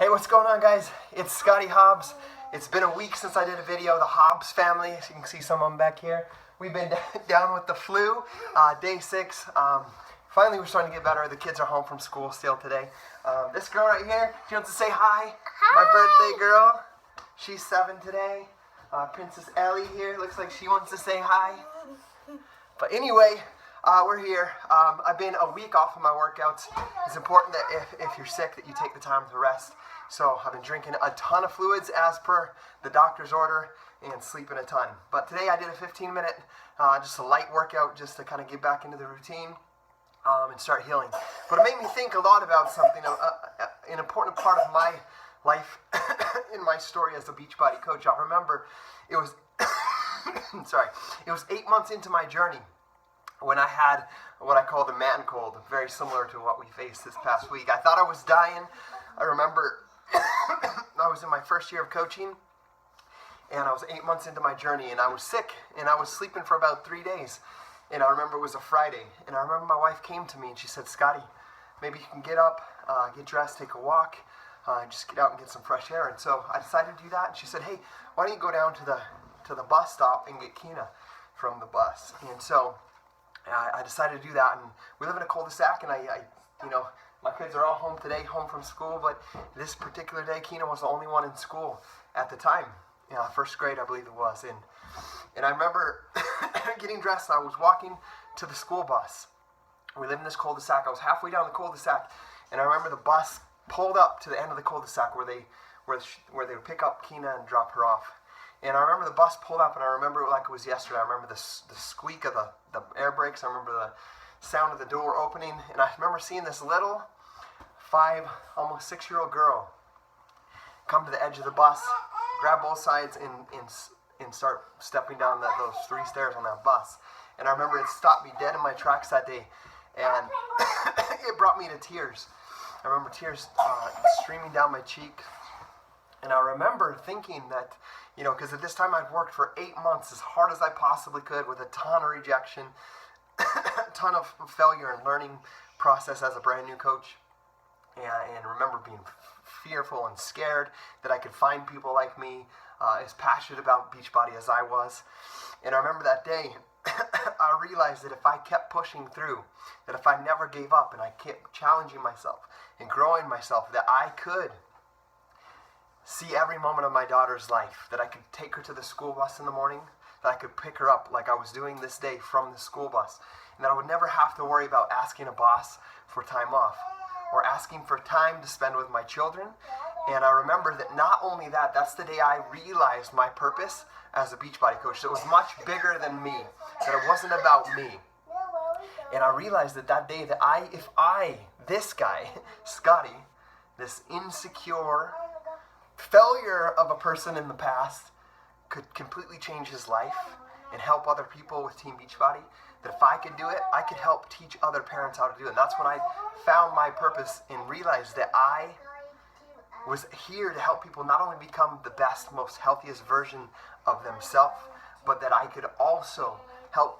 Hey, what's going on, guys? It's Scotty Hobbs. It's been a week since I did a video. The Hobbs family, as you can see some of them back here. We've been down with the flu, day 6. Finally, we're starting to get better. The kids are home from school still today. This girl right here, she wants to say hi. Hi. My birthday girl. She's 7 today. Princess Ellie here, looks like she wants to say hi. But anyway, we're here. I've been a week off of my workouts. It's important that if you're sick that you take the time to rest. So I've been drinking a ton of fluids as per the doctor's order and sleeping a ton. But today I did a 15-minute, just a light workout just to kind of get back into the routine and start healing. But it made me think a lot about something, an important part of my life in my story as a Beachbody coach. I remember it was, it was 8 months into my journey when I had what I call the man cold, very similar to what we faced this past week. I thought I was dying. I remember I was in my first year of coaching, and I was 8 months into my journey, and I was sick, and I was sleeping for about 3 days. And I remember it was a Friday, and I remember my wife came to me, and she said, "Scotty, maybe you can get up, get dressed, take a walk, just get out and get some fresh air." And so I decided to do that, and she said, "Hey, why don't you go down to the bus stop and get Kina from the bus?" And so I decided to do that, and we live in a cul-de-sac, and I my kids are all home today, home from school, but this particular day, Kina was the only one in school at the time. First grade, I believe it was. And I remember getting dressed, I was walking to the school bus. We live in this cul-de-sac. I was halfway down the cul-de-sac, and I remember the bus pulled up to the end of the cul-de-sac where they would pick up Kina and drop her off. And I remember the bus pulled up, and I remember it like it was yesterday. I remember the squeak of the air brakes. I remember the sound of the door opening. And I remember seeing this little 5, almost 6-year-old girl come to the edge of the bus, grab both sides, and start stepping down those 3 stairs on that bus. And I remember it stopped me dead in my tracks that day. And it brought me to tears. I remember tears streaming down my cheek. And I remember thinking that, because at this time I'd worked for 8 months as hard as I possibly could with a ton of rejection, a ton of failure and learning process as a brand new coach. And remember being fearful and scared that I could find people like me as passionate about Beachbody as I was. And I remember that day, I realized that if I kept pushing through, that if I never gave up and I kept challenging myself and growing myself, that I could see every moment of my daughter's life, that I could take her to the school bus in the morning, that I could pick her up like I was doing this day from the school bus, and that I would never have to worry about asking a boss for time off or asking for time to spend with my children. And I remember that not only that, that's the day I realized my purpose as a Beachbody coach. So it was much bigger than me, that it wasn't about me. And I realized that day that if this guy, Scotty, this insecure failure of a person in the past, could completely change his life and help other people with Team Beachbody, that if I could do it, I could help teach other parents how to do it. And that's when I found my purpose and realized that I was here to help people not only become the best, most healthiest version of themselves, but that I could also help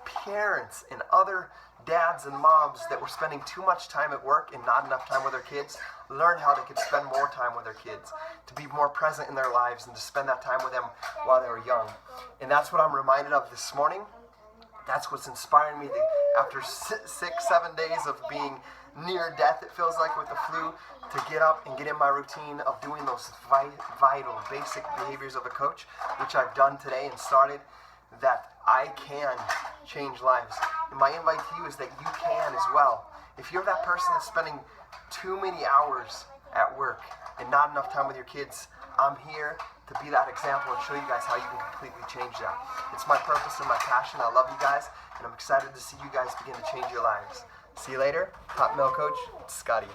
parents and other dads and moms that were spending too much time at work and not enough time with their kids learn how they could spend more time with their kids, to be more present in their lives and to spend that time with them while they were young. And that's what I'm reminded of this morning. That's what's inspiring me after 6, 7 days of being near death, it feels like, with the flu, to get up and get in my routine of doing those vital, basic behaviors of a coach, which I've done today and started, that I can change lives. And my invite to you is that you can as well. If you're that person that's spending too many hours at work and not enough time with your kids, I'm here to be that example and show you guys how you can completely change that. It's my purpose and my passion. I love you guys, and I'm excited to see you guys begin to change your lives. See you later. Hot Milk Coach, Scotty.